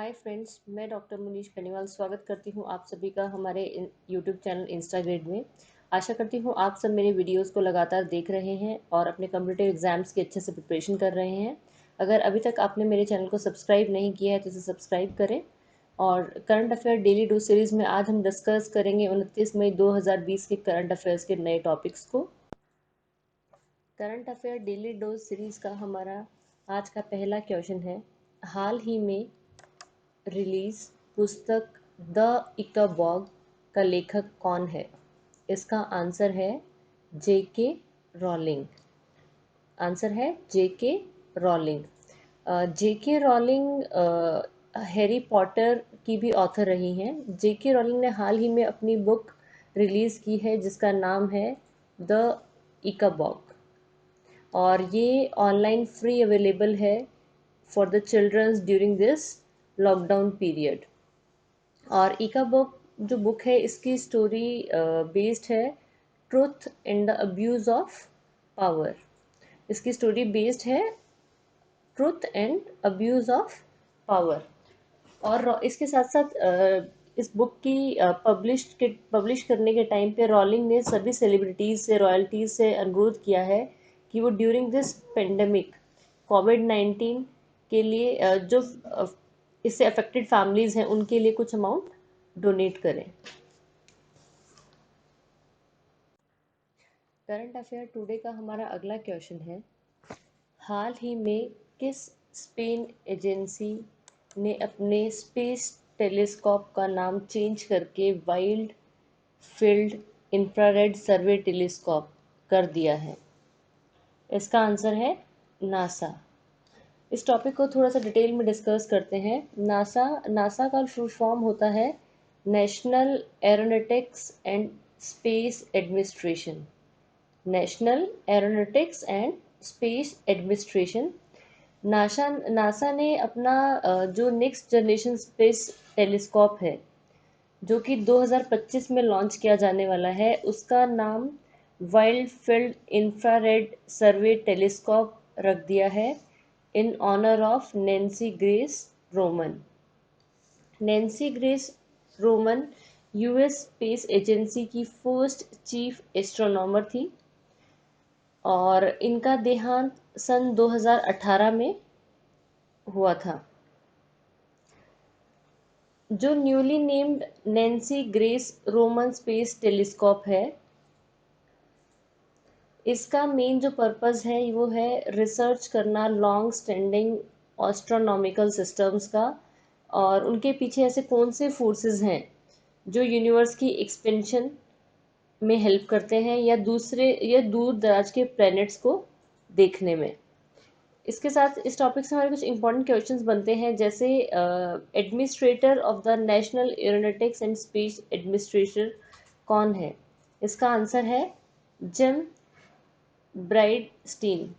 Hi friends, मैं doctor Munish Beniwal स्वागत करती हूँ आप सभी का हमारे यूट्यूब चैनल इंस्टाग्रेड में। आशा करती हूँ आप सब मेरे वीडियोस को लगातार देख रहे हैं और अपने कॉम्पिटिटिव एग्जाम्स की अच्छे से प्रिपरेशन कर रहे हैं। अगर अभी तक आपने मेरे चैनल को सब्सक्राइब नहीं किया है तो इसे सब्सक्राइब करें। और current affair daily dose series में आज हम डिस्कस करेंगे 29 मई 2020 के करंट अफेयर्स के नए टॉपिक्स को। Current affair daily dose series का हमारा आज का पहला क्वेश्चन है, हाल ही में रिलीज पुस्तक द इकाबॉग का लेखक कौन है? इसका आंसर है जेके रॉलिंग। आंसर है जेके रॉलिंग। जेके रॉलिंग हैरी पॉटर की भी ऑथर रही हैं। जेके रॉलिंग ने हाल ही में अपनी बुक रिलीज़ की है जिसका नाम है द इकाबॉग, और ये ऑनलाइन फ्री अवेलेबल है for the childrens during this lockdown period. और इका बुक जो बुक है इसकी स्टोरी बेस्ड है truth and the abuse of power. इसकी स्टोरी बेस्ड है truth and abuse of power. और इसके साथ साथ इस बुक की पब्लिश करने के टाइम पे रॉलिंग ने सभी सेलिब्रिटीज़ से, रॉयल्टीज़ से अनुरोध किया है कि वो ड्यूरिंग दिस पेंडेमिक कोविड-19 के लिए जो इससे अफेक्टेड फैमिलीज़ हैं उनके लिए कुछ अमाउंट डोनेट करें। करंट अफेयर टुडे का हमारा अगला क्वेश्चन है, हाल ही में किस स्पेन एजेंसी ने अपने स्पेस टेलीस्कोप का नाम चेंज करके wild field infrared survey telescope कर दिया है? इसका आंसर है नासा। इस टॉपिक को थोड़ा सा डिटेल में डिस्कस करते हैं। नासा का फुल फॉर्म होता है national aeronautics and space administration. National aeronautics and space administration. NASA ने अपना जो नेक्स्ट जनरेशन स्पेस टेलीस्कोप है जो कि 2025 में लॉन्च किया जाने वाला है, उसका नाम wild field infrared survey telescope रख दिया है in honour of Nancy Grace Roman. Nancy Grace Roman US space agency की फर्स्ट चीफ एस्ट्रोनॉमर थी और इनका देहांत सन 2018 में हुआ था। जो newly named Nancy Grace Roman space telescope है, इसका मेन जो पर्पस है वो है रिसर्च करना लॉन्ग स्टैंडिंग एस्ट्रोनॉमिकल सिस्टम्स का, और उनके पीछे ऐसे कौन से फोर्सेस हैं जो यूनिवर्स की एक्सपेंशन में हेल्प करते हैं या दूर दराज के प्लैनेट्स को देखने में। इसके साथ इस टॉपिक से हमारे कुछ इंपॉर्टेंट क्वेश्चंस बनते हैं, जैसे administrator of the national aeronautics and space administration कौन है? इसका आंसर है जिम ब्राइडस्टीन।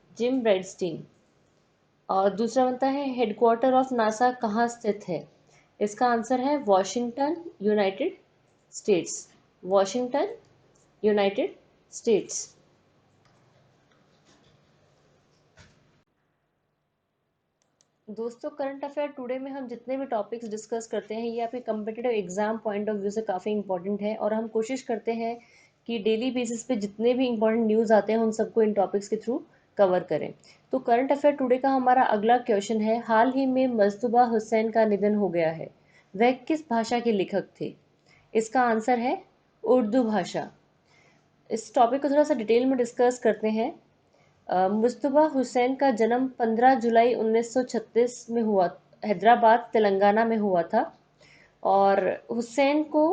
और दूसरा बनता है हेडक्वार्टर ऑफ नासा कहाँ स्थित है? इसका आंसर है Washington, United states. Washington, United states. दोस्तों, करंट अफेयर टुडे में हम जितने भी टॉपिक्स डिस्कस करते हैं ये आपके competitive exam point of view से काफ़ी इंपॉर्टेंट है, और हम कोशिश करते हैं कि डेली बेसिस पे जितने भी इंपॉर्टेंट न्यूज़ आते हैं उन सबको इन टॉपिक्स के थ्रू कवर करें। तो करंट अफेयर टुडे का हमारा अगला क्वेश्चन है, हाल ही में मजतुबा हुसैन का निधन हो गया है, वह किस भाषा के लेखक थे? इसका आंसर है उर्दू भाषा। इस टॉपिक को थोड़ा सा डिटेल में डिस्कस करते हैं। मुस्तबा हुसैन का जन्म 15 जुलाई 1936 में हुआ, हैदराबाद तेलंगाना में हुआ था। और हुसैन को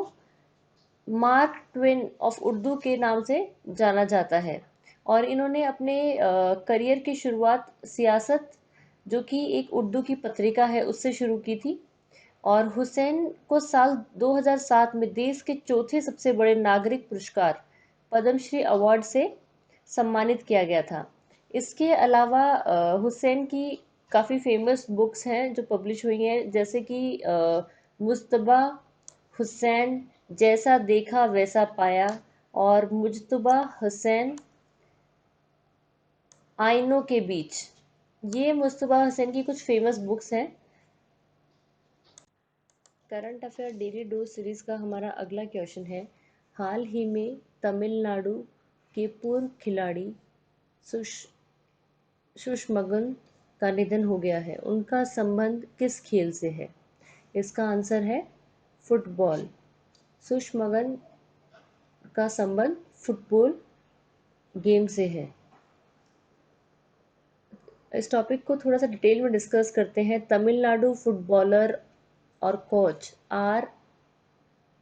मार्क ट्वेन ऑफ उर्दू के नाम से जाना जाता है, और इन्होंने अपने करियर की शुरुआत सियासत, जो कि एक उर्दू की पत्रिका है, उससे शुरू की थी। और हुसैन को साल 2007 में देश के चौथे सबसे बड़े नागरिक पुरस्कार पद्मश्री अवार्ड से सम्मानित किया गया था। इसके अलावा हुसैन की काफ़ी फेमस बुक्स हैं जो पब्लिश हुई हैं, जैसे कि मुस्तबा हुसैन, जैसा देखा वैसा पाया, और मुजतबा हुसैन, आइनों के बीच। ये मुस्तबा हुसैन की कुछ फेमस बुक्स हैं। Current affair daily dose series का हमारा अगला क्वेश्चन है, हाल ही में तमिलनाडु के पूर्व खिलाड़ी सुषमगन का निधन हो गया है। उनका संबंध किस खेल से है? इसका आंसर है फुटबॉल। सुषमगन का संबंध फुटबॉल गेम से है। इस टॉपिक को थोड़ा सा डिटेल में डिस्कस करते हैं। तमिलनाडु फुटबॉलर और कोच आर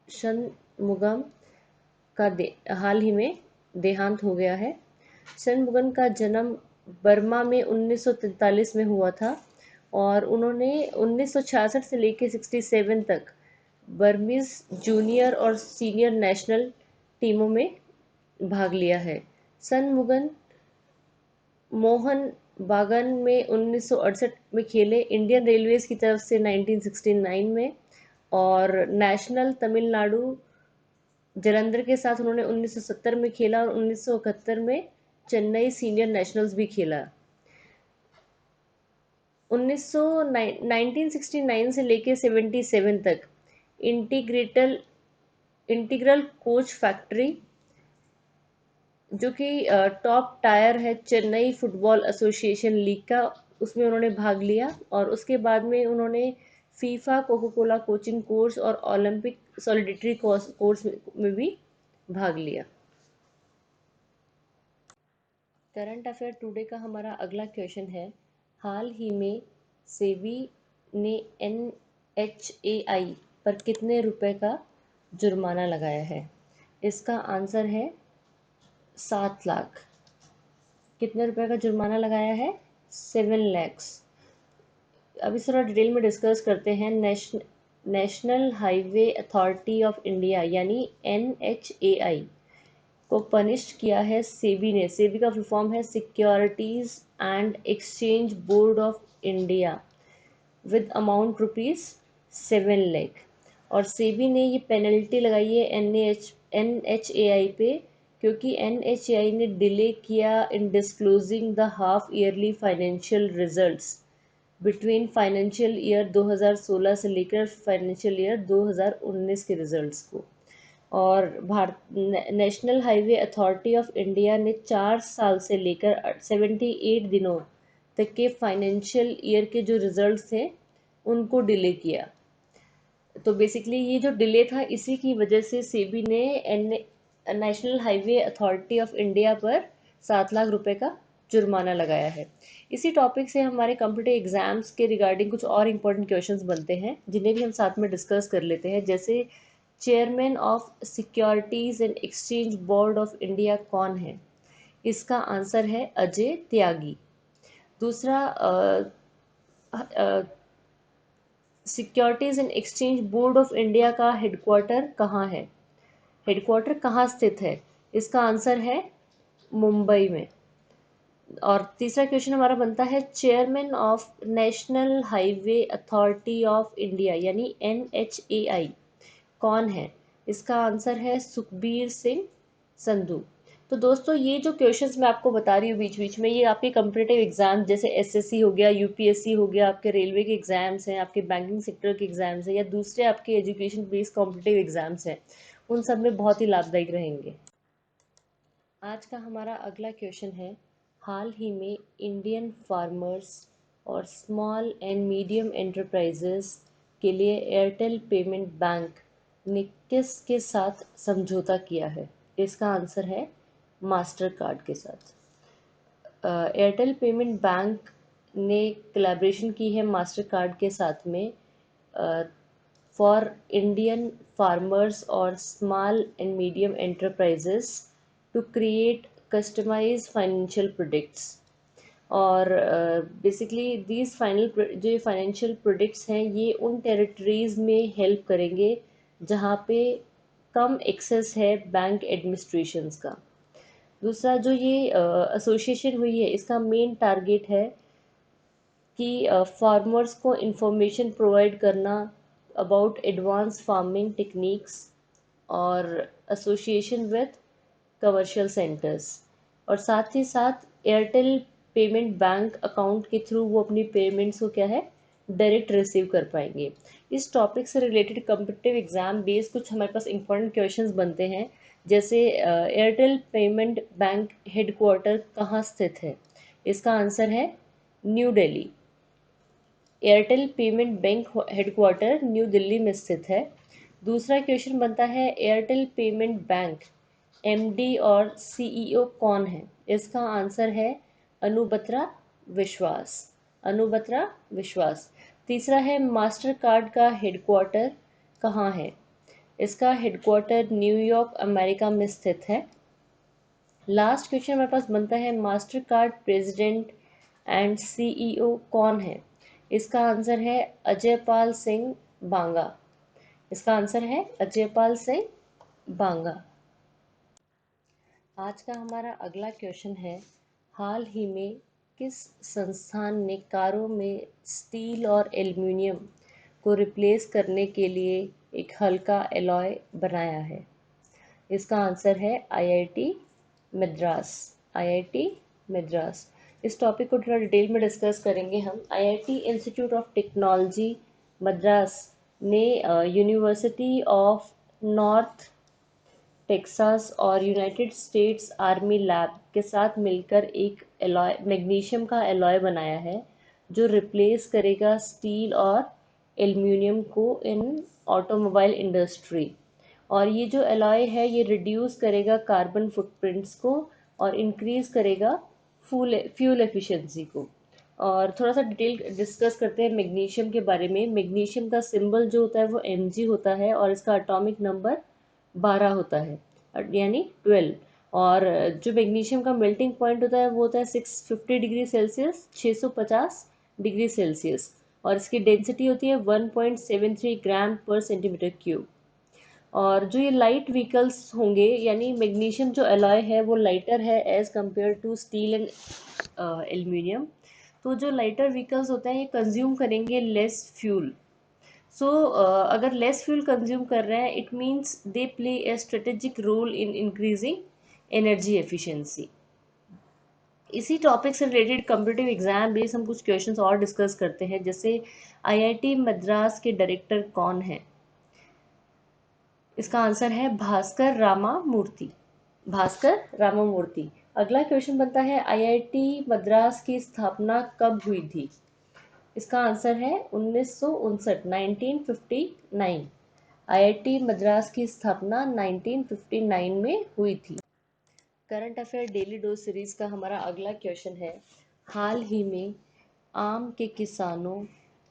शनमुगम का हाल ही में देहांत हो गया है। शनमुगम का जन्म बर्मा में 1943 में हुआ था और उन्होंने 1966 से लेकर 67 तक बर्मीज जूनियर और सीनियर नेशनल टीमों में भाग लिया है। शनमुगम मोहन बागान में 1968 में खेले, इंडियन रेलवेज की तरफ से 1969 में, और नेशनल तमिलनाडु जालंधर के साथ उन्होंने 1970 में खेला और 1971 में चेन्नई सीनियर नेशनल्स भी खेला। 1969 से लेकर 77 तक इंटीग्रल कोच फैक्ट्री जो कि टॉप टायर है चेन्नई फुटबॉल एसोसिएशन लीग का, उसमें उन्होंने भाग लिया और उसके बाद में उन्होंने FIFA Coca Cola coaching course और ओलंपिक सॉलिडिटरी कोर्स में भी भाग लिया। करंट अफेयर टुडे का हमारा अगला क्वेश्चन है, हाल ही में सेबी ने NHAI पर कितने रुपए का जुर्माना लगाया है? इसका आंसर है 7 लाख। कितने रुपए का जुर्माना लगाया है? 7 लैक्स। अब इस थोड़ा डिटेल में डिस्कस करते हैं। National highway authority of India यानी NHAI को पनिश किया है सेबी ने। सेबी का फुल फॉर्म है securities and exchange board of India with amount ₹7 lakh. और सेबी ने ये पेनल्टी लगाई है NHAI पे क्योंकि NHAI ने डिले किया in disclosing the half yearly financial results between financial year 2016 से लेकर फाइनेंशियल ईयर 2019 के रिजल्ट्स को। और national highway authority of India ने 4 साल से लेकर 78 दिनों तक के फाइनेंशियल ईयर के जो रिजल्ट्स थे उनको डिले किया। तो बेसिकली ये जो डिले था इसी की वजह से सेबी ने national highway authority of India पर 7 लाख रुपए का जुर्माना लगाया है। इसी टॉपिक से हमारे कंप्यूटर एग्जाम्स के रिगार्डिंग कुछ और इम्पोर्टेंट क्वेश्चंस बनते हैं जिन्हें भी हम साथ में डिस्कस कर लेते हैं। जैसे chairman of securities and exchange board of India कौन है? इसका आंसर है अजय त्यागी। दूसरा, securities and exchange board of India का हेडक्वार्टर कहाँ है? हेडक्वार्टर कहाँ स्थित है? इसका आंसर है मुंबई में। और तीसरा क्वेश्चन हमारा बनता है chairman of national highway authority of India यानी NHAI कौन है? इसका आंसर है सुखबीर सिंह संधू। तो दोस्तों ये जो क्वेश्चंस मैं आपको बता रही हूँ बीच बीच में, ये आपके कम्पिटिटिव एग्जाम जैसे SSC हो गया, UPSC हो गया, आपके रेलवे के एग्जाम्स हैं, आपके बैंकिंग सेक्टर के एग्जाम्स हैं या दूसरे आपके एजुकेशन बेस्ड कॉम्पिटिटिव एग्जाम्स हैं, उन सब में बहुत ही लाभदायक रहेंगे। आज का हमारा अगला क्वेश्चन है, हाल ही में इंडियन फार्मर्स और स्मॉल एंड मीडियम एंटरप्राइजेस के लिए एयरटेल पेमेंट बैंक ने किस के साथ समझौता किया है? इसका आंसर है मास्टर कार्ड के साथ। एयरटेल पेमेंट बैंक ने कोलैबोरेशन की है मास्टर कार्ड के साथ में फॉर इंडियन फार्मर्स और small and medium enterprises to create customise financial products. और बेसिकली दीज जो फाइनेंशियल प्रोडक्ट्स हैं ये उन टेरिटरीज़ में हेल्प करेंगे जहाँ पे कम एक्सेस है बैंक एडमिनिस्ट्रेशंस का। दूसरा, जो ये एसोसिएशन हुई है इसका मेन टारगेट है कि फार्मर्स को इंफॉर्मेशन प्रोवाइड करना अबाउट एडवांस फार्मिंग टेक्निक्स और एसोसिएशन विद कमर्शियल सेंटर्स। और साथ ही साथ एयरटेल पेमेंट बैंक अकाउंट के थ्रू वो अपनी पेमेंट्स को क्या है डायरेक्ट रिसीव कर पाएंगे। इस टॉपिक से रिलेटेड कम्पिटिटिव एग्जाम बेस्ड कुछ हमारे पास इंपॉर्टेंट क्वेश्चंस बनते हैं, जैसे एयरटेल पेमेंट बैंक हेडक्वार्टर कहाँ स्थित है? इसका आंसर है new Delhi. Airtel payment bank headquarter new Delhi में स्थित है। दूसरा क्वेश्चन बनता है, एयरटेल पेमेंट बैंक एमडी और सीईओ कौन है? इसका आंसर है अनुबत्रा विश्वास। अनुबत्रा विश्वास। तीसरा है, मास्टर कार्ड का हेडक्वार्टर कहाँ है? इसका हेडक्वार्टर न्यूयॉर्क अमेरिका में स्थित है। लास्ट क्वेश्चन हमारे पास बनता है, master card president and CEO कौन है? इसका आंसर है अजयपाल सिंह बांगा। इसका आंसर है अजयपाल सिंह बांगा। आज का हमारा अगला क्वेश्चन है, हाल ही में किस संस्थान ने कारों में स्टील और एल्युमिनियम को रिप्लेस करने के लिए एक हल्का एलॉय बनाया है? इसका आंसर है आईआईटी मद्रास। आईआईटी मद्रास। इस टॉपिक को थोड़ा डिटेल में डिस्कस करेंगे हम। IIT institute of technology Madras ने यूनिवर्सिटी ऑफ नॉर्थ टेक्सास और यूनाइटेड स्टेट्स आर्मी लैब के साथ मिलकर एक एलॉय मैग्नीशियम का एलॉय बनाया है, जो रिप्लेस करेगा स्टील और एल्युमिनियम को इन ऑटोमोबाइल इंडस्ट्री। और ये जो एलॉय है ये रिड्यूस करेगा कार्बन फुटप्रिंट्स को और इंक्रीज करेगा फ्यूल एफिशिएंसी को। और थोड़ा सा डिटेल डिस्कस करते हैं मैग्नीशियम के बारे में। मैग्नीशियम का सिंबल जो होता है वो Mg होता है और इसका एटॉमिक नंबर 12 होता है, यानी 12। और जो मैग्नीशियम का मेल्टिंग पॉइंट होता है वो होता है 650 डिग्री सेल्सियस, 650 डिग्री सेल्सियस। और इसकी डेंसिटी होती है 1.73 ग्राम पर सेंटीमीटर क्यूब। और जो ये लाइट व्हीकल्स होंगे, यानी मैग्नीशियम जो एलॉय है वो लाइटर है as compare to steel and aluminium. तो जो लाइटर व्हीकल्स होते हैं ये कंज्यूम करेंगे लेस फ्यूल। सो अगर लेस फ्यूल कंज्यूम कर रहे हैं, it means they play a strategic role in increasing energy efficiency. इसी टॉपिक से रिलेटेड कम्पिटिटिव एग्जाम बेस हम कुछ क्वेश्चंस और डिस्कस करते हैं, जैसे आईआईटी मद्रास के डायरेक्टर कौन है? इसका आंसर है भास्कर रामामूर्ति। भास्कर रामामूर्ति। अगला क्वेश्चन बनता है, आईआईटी मद्रास की स्थापना कब हुई थी? इसका आंसर है 1959, 1959। आईआईटी मद्रास की स्थापना 1959 में हुई थी। Current affair daily dose series का हमारा अगला क्वेश्चन है, हाल ही में आम के किसानों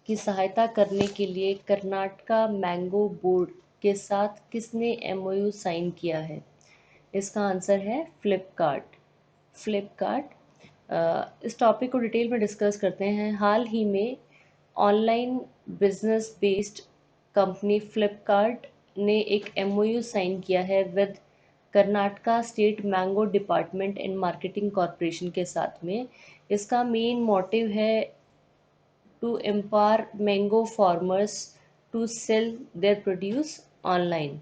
की सहायता करने के लिए कर्नाटका मैंगो बोर्ड के साथ किसने एमओयू साइन किया है? इसका आंसर है फ्लिपकार्ट। फ्लिपकार्ट। इस टॉपिक को डिटेल में डिस्कस करते हैं। हाल ही में online business based company Flipkart ने एक एमओयू साइन किया है with Karnataka state mango department and marketing corporation के साथ में। इसका मेन मोटिव है to empower mango farmers to sell their produce online.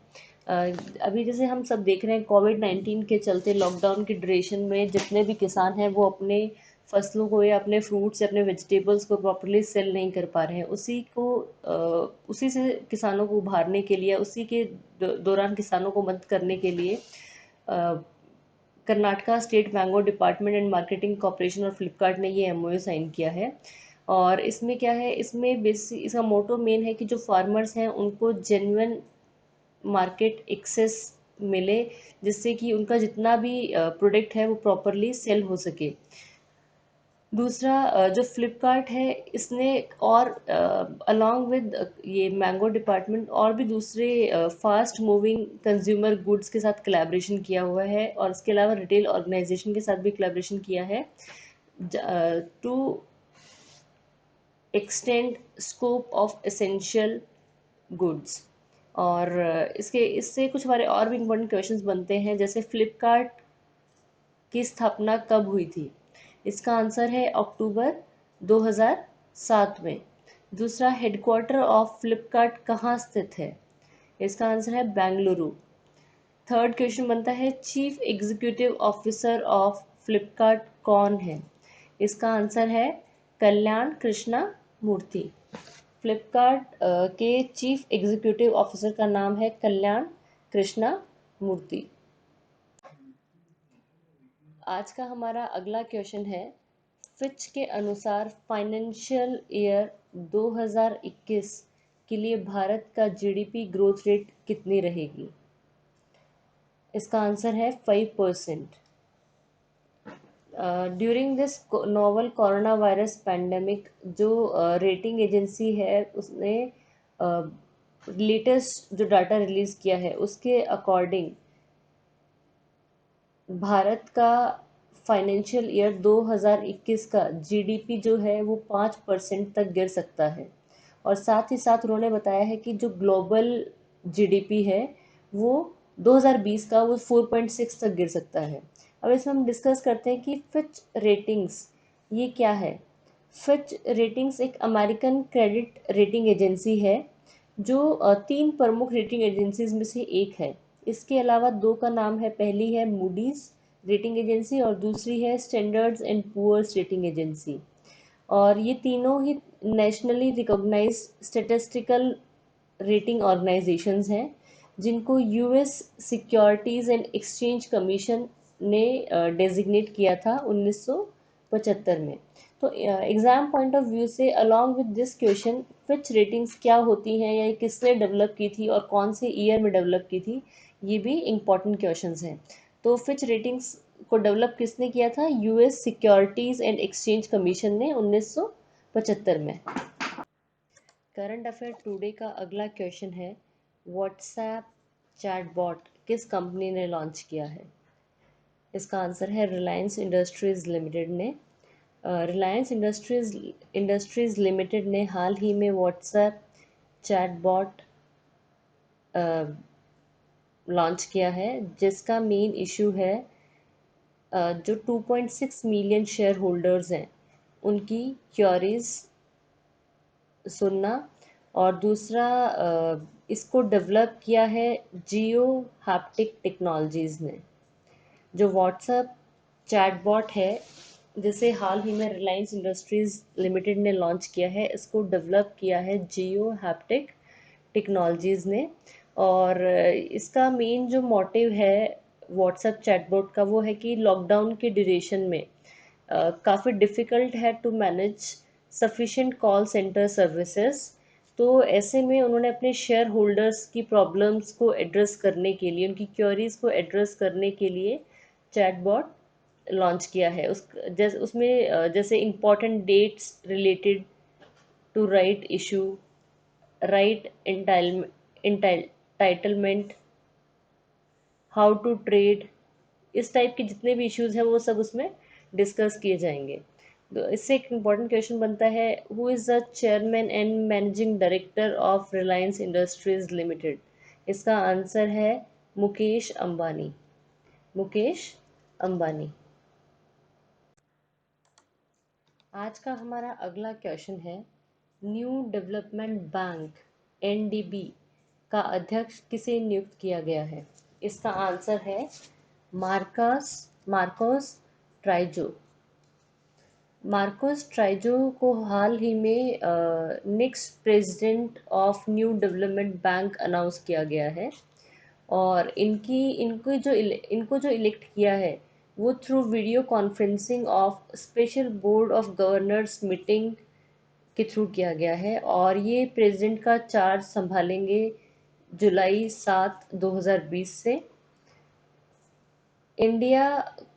अभी जैसे हम सब देख रहे हैं, कोविड-19 के चलते लॉकडाउन के ड्यूरेशन में जितने भी किसान हैं वो अपने फसलों को या अपने फ्रूट्स या अपने वेजिटेबल्स को प्रॉपरली सेल नहीं कर पा रहे हैं। उसी से किसानों को उभारने के लिए, उसी के दौरान किसानों को मदद करने के लिए Karnataka state mango department and marketing corporation और फ्लिपकार्ट ने ये एमओयू साइन किया है। और इसमें क्या है, इसमें बेसिक इसका मोटो मेन है कि जो फार्मर्स हैं उनको जेन्युइन मार्केट एक्सेस मिले, जिससे कि उनका जितना भी प्रोडक्ट है वो प्रॉपरली सेल हो सके। दूसरा, जो फ्लिपकार्ट है इसने और अलॉन्ग विद ये मैंगो डिपार्टमेंट और भी दूसरे फास्ट मूविंग कंज्यूमर गुड्स के साथ कोलैबोरेशन किया हुआ है, और इसके अलावा रिटेल ऑर्गेनाइजेशन के साथ भी कोलैबोरेशन किया है to extend scope of essential goods. और इससे कुछ हमारे और भी इम्पोर्टेंट क्वेश्चंस बनते हैं, जैसे फ्लिपकार्ट की स्थापना कब हुई थी? इसका आंसर है अक्टूबर 2007 में। दूसरा, हेडक्वार्टर ऑफ फ्लिपकार्ट कहाँ स्थित है? इसका आंसर है बेंगलुरु। थर्ड क्वेश्चन बनता है, chief executive officer of Flipkart कौन है? इसका आंसर है कल्याण कृष्णा मूर्ति। फ्लिपकार्ट के चीफ एग्जीक्यूटिव ऑफिसर का नाम है कल्याण कृष्णा मूर्ति। आज का हमारा अगला क्वेश्चन है, फिच के अनुसार फाइनेंशियल ईयर 2021 के लिए भारत का जीडीपी ग्रोथ रेट कितनी रहेगी? इसका आंसर है 5%। During this novel corona virus pandemic, जो रेटिंग एजेंसी है उसने लेटेस्ट जो डाटा रिलीज किया है उसके अकॉर्डिंग भारत का फाइनेंशियल ईयर 2021 का जीडीपी जो है वो 5% तक गिर सकता है। और साथ ही साथ उन्होंने बताया है कि जो ग्लोबल जीडीपी है वो 2020 का वो 4.6 तक गिर सकता है। अब इसमें हम डिस्कस करते हैं कि फिच रेटिंग्स ये क्या है। फिच रेटिंग्स एक अमेरिकन क्रेडिट रेटिंग एजेंसी है जो तीन प्रमुख रेटिंग एजेंसीज में से एक है। इसके अलावा दो का नाम है, पहली है मूडीज रेटिंग एजेंसी और दूसरी है standards and Poor's rating agency. और ये तीनों ही nationally recognise statistical rating organisations हैं जिनको US Securities and Exchange Commission ने डेजिग्नेट किया था 1975 में। तो एग्ज़ाम पॉइंट ऑफ व्यू से along with this question, Fitch ratings क्या होती हैं या ये किसने डेवलप की थी और कौन से ईयर में डेवलप की थी, ये भी इम्पॉर्टेंट क्वेश्चंस हैं। तो फिच रेटिंग्स को डेवलप किसने किया था? US Securities and Exchange Commission ने 1975 में। करंट अफेयर टुडे का अगला क्वेश्चन है, व्हाट्सएप चैटबॉट किस कंपनी ने लॉन्च किया है? इसका आंसर है रिलायंस इंडस्ट्रीज़ लिमिटेड ने। रिलायंस इंडस्ट्रीज़ लिमिटेड ने हाल ही में व्हाट्सएप चैटबॉट लॉन्च किया है जिसका मेन इशू है जो 2.6 मिलियन शेयर होल्डर्स हैं उनकी क्वेरीज सुनना। और दूसरा इसको डेवलप किया है जियो हैप्टिक टेक्नोलॉजीज़ ने। जो व्हाट्सएप चैटबॉट है जिसे हाल ही में रिलायंस इंडस्ट्रीज़ लिमिटेड ने लॉन्च किया है, इसको डेवलप किया है जियो हैप्टिक टेक्नोलॉजीज़ ने। और इसका मेन जो मोटिव है व्हाट्सएप चैटबॉट का वो है कि लॉकडाउन के ड्यूरेशन में काफ़ी डिफ़िकल्ट है to manage sufficient call centre services. तो ऐसे में उन्होंने अपने शेयर होल्डर्स की प्रॉब्लम्स को एड्रेस करने के लिए, उनकी क्वेरीज को एड्रेस करने के लिए चैटबॉट लॉन्च किया है। उसमें जैसे important dates related to right issue, right entitlement, how to trade, इस टाइप के जितने भी इश्यूज हैं वो सब उसमें डिस्कस किए जाएंगे। तो इससे एक इम्पॉर्टेंट क्वेश्चन बनता है, who is the chairman and managing director of Reliance industries limited? इसका आंसर है मुकेश अंबानी। मुकेश अंबानी। आज का हमारा अगला क्वेश्चन है, न्यू डेवलपमेंट बैंक एनडीबी का अध्यक्ष किसे नियुक्त किया गया है? इसका आंसर है मार्कोस ट्राइजो। मार्कोस ट्राइजो को हाल ही में next president of New Development bank announce किया गया है। और इनको जो इलेक्ट किया है वो through video conferencing of special board of governors meeting के थ्रू किया गया है। और ये प्रेसिडेंट का चार्ज संभालेंगे जुलाई 7, 2020 से। इंडिया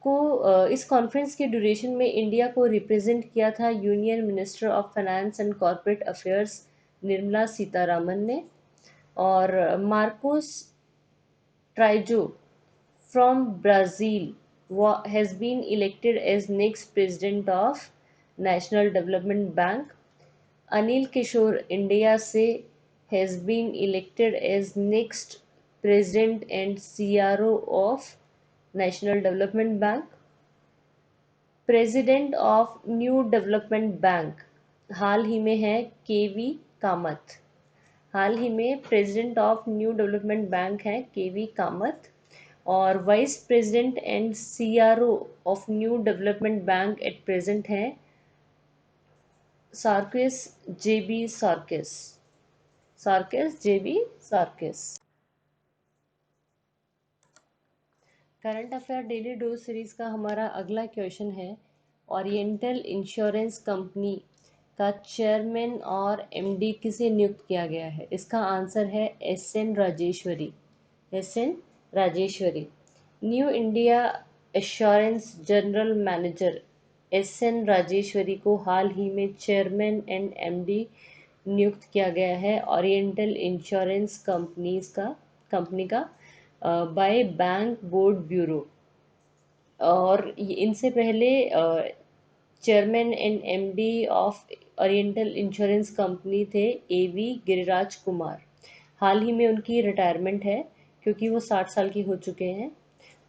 को इस कॉन्फ्रेंस के ड्यूरेशन में इंडिया को रिप्रेजेंट किया था union minister of finance and corporate affairs Nirmala Sitharaman ने। और Marcos ट्राइजो from Brazil has been elected as next president of National Development Bank. Anil Kishore India से has been elected as next president and CRO of National Development Bank. President of New Development Bank हाल ही में है KV Kamath. हाल ही में president of New Development Bank है KV Kamath. और vice president and CRO of New Development Bank at present है Sarkis, JB Sarkis, Sarkis, JB Sarkis. Current affair daily dose series का हमारा अगला क्वेश्चन है, ओरिएंटल इंश्योरेंस कंपनी का chairman और MD किसे नियुक्त किया गया है? इसका आंसर है S N Rajeshwari, S N Rajeshwari. New India Assurance general manager S N Rajeshwari को हाल ही में चेयरमैन एंड एमडी नियुक्त किया गया है ओरिएंटल इंश्योरेंस कंपनी का बाय बैंक बोर्ड ब्यूरो। और इनसे पहले chairman and MD of oriental Insurance company थे एवी गिरिराज कुमार। हाल ही में उनकी रिटायरमेंट है क्योंकि वो 60 साल की हो चुके हैं।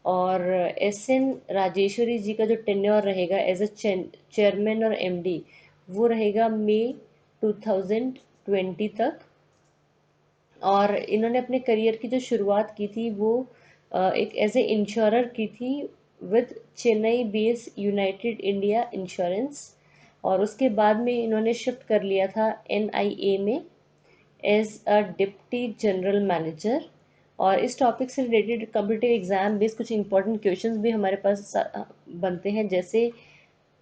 और एस एन राजेश्वरी जी का जो टेन्योर रहेगा एज अ चेयरमैन और एमडी, वो रहेगा मई 2020 तक। और इन्होंने अपने करियर की जो शुरुआत की थी वो एक एज ए इंश्योरर की थी with Chennai base United India insurance. और उसके बाद में इन्होंने शिफ्ट कर लिया था एनआईए में as a deputy general manager. और इस टॉपिक से रिलेटेड कम्पिटिटिव एग्जाम बेस्ड कुछ इंपॉर्टेंट क्वेश्चंस भी हमारे पास बनते हैं, जैसे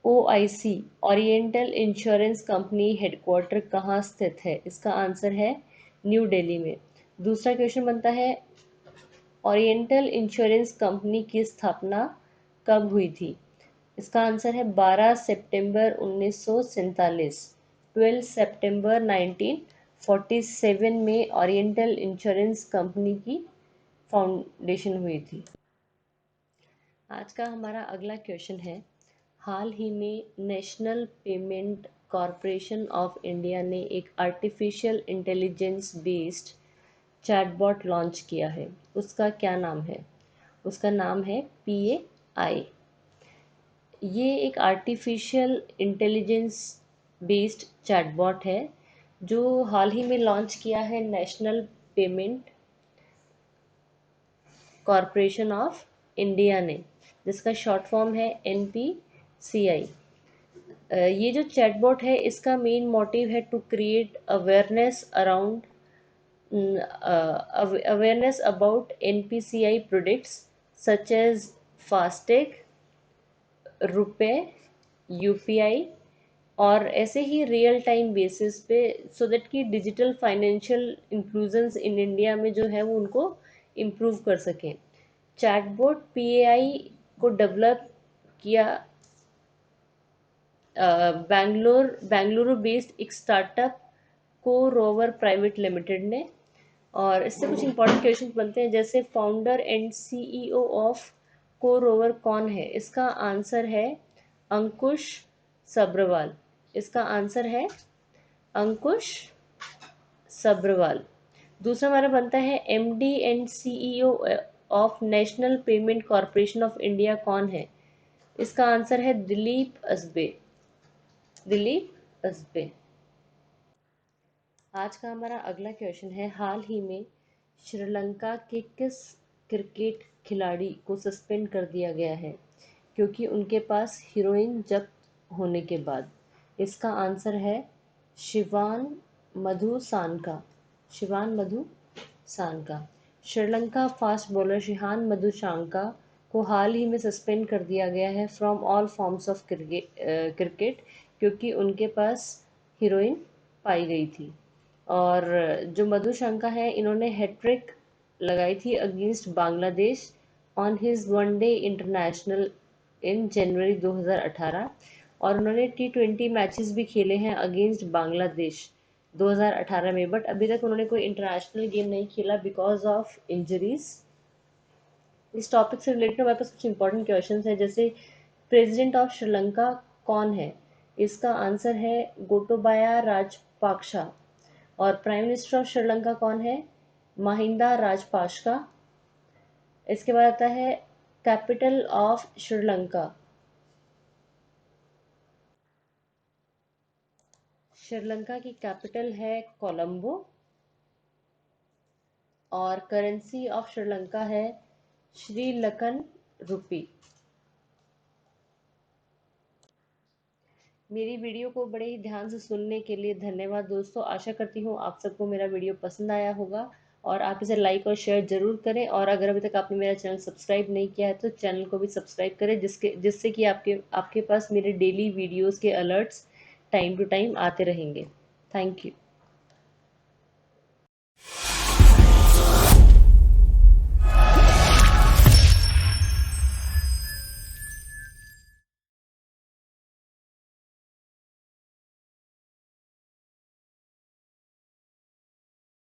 OIC Oriental Insurance Company headquarter कहाँ स्थित है? इसका आंसर है न्यू दिल्ली में। दूसरा क्वेश्चन बनता है, ओरिएंटल इंश्योरेंस कंपनी की स्थापना कब हुई थी? इसका आंसर है 12 सितंबर 1947। 12 सितंबर 1947 में ओरिएंटल इंश्योरेंस कंपनी की फाउंडेशन हुई थी। आज का हमारा अगला क्वेश्चन है, हाल ही में national payment corporation of India ने एक artificial intelligence based chatbot launch किया है। उसका क्या नाम है? उसका नाम है PAI। ये एक आर्टिफिशियल इंटेलिजेंस बेस्ड चैटबॉट है जो हाल ही में लॉन्च किया है national payment corporation of India ने, जिसका शॉर्ट फॉर्म है NPCI। ये जो चैटबॉट है इसका मेन मोटिव है to create awareness around awareness about NPCI products such as FASTag, RuPay, UPI, और ऐसे ही रियल टाइम बेसिस पे, सो दैट कि digital financial inclusions in India में जो है वो उनको इम्प्रूव कर सकें। चैटबॉट PAI को डेवलप किया बेंगलुरु बेस्ड एक स्टार्टअप को रोवर प्राइवेट लिमिटेड ने। और इससे कुछ इंपॉर्टेंट क्वेश्चन बनते हैं, जैसे फाउंडर एंड CEO ऑफ को रोवर कौन है? इसका आंसर है अंकुश सब्रवाल। इसका आंसर है अंकुश सब्रवाल। दूसरा हमारा बनता है MD and CEO of national payment corporation of India कौन है? इसका आंसर है दिलीप असबे, दिलीप असबे। आज का हमारा अगला क्वेश्चन है, हाल ही में श्रीलंका के किस क्रिकेट खिलाड़ी को सस्पेंड कर दिया गया है क्योंकि उनके पास हीरोइन जब्त होने के बाद? इसका आंसर है शिवान मधु सानका, शिवान मधु सानका। श्रीलंका फास्ट बॉलर शिहान मधुशांका को हाल ही में सस्पेंड कर दिया गया है from all forms of cricket क्योंकि उनके पास हीरोइन पाई गई थी। और जो मधुशंका है, इन्होंने हैट्रिक लगाई थी against Bangladesh on his one day international in January 2018। और उन्होंने T20 मैचेस भी खेले हैं अगेंस्ट बांग्लादेश 2018 में, बट अभी तक उन्होंने कोई इंटरनेशनल गेम नहीं खेला बिकॉज ऑफ इंजरीज। इस टॉपिक से रिलेटेड हमारे पास कुछ इंपॉर्टेंट क्वेश्चंस हैं, जैसे प्रेसिडेंट ऑफ श्रीलंका कौन है? इसका आंसर है गोटोबाया राजपाक्सा। और प्राइम मिनिस्टर ऑफ श्रीलंका कौन है? महिंदा राजपाक्सा। इसके बाद आता है कैपिटल ऑफ श्रीलंका। श्रीलंका की कैपिटल है कोलंबो। और करेंसी ऑफ श्रीलंका है श्रीलंकन रुपी। मेरी वीडियो को बड़े ही ध्यान से सुनने के लिए धन्यवाद दोस्तों। आशा करती हूँ आप सबको मेरा वीडियो पसंद आया होगा और आप इसे लाइक और शेयर ज़रूर करें, और अगर अभी तक आपने मेरा चैनल सब्सक्राइब नहीं किया है तो चैनल को भी सब्सक्राइब करें, जिससे कि आपके आपके पास मेरे डेली वीडियोज़ के अलर्ट्स टाइम टू टाइम आते रहेंगे। Thank you.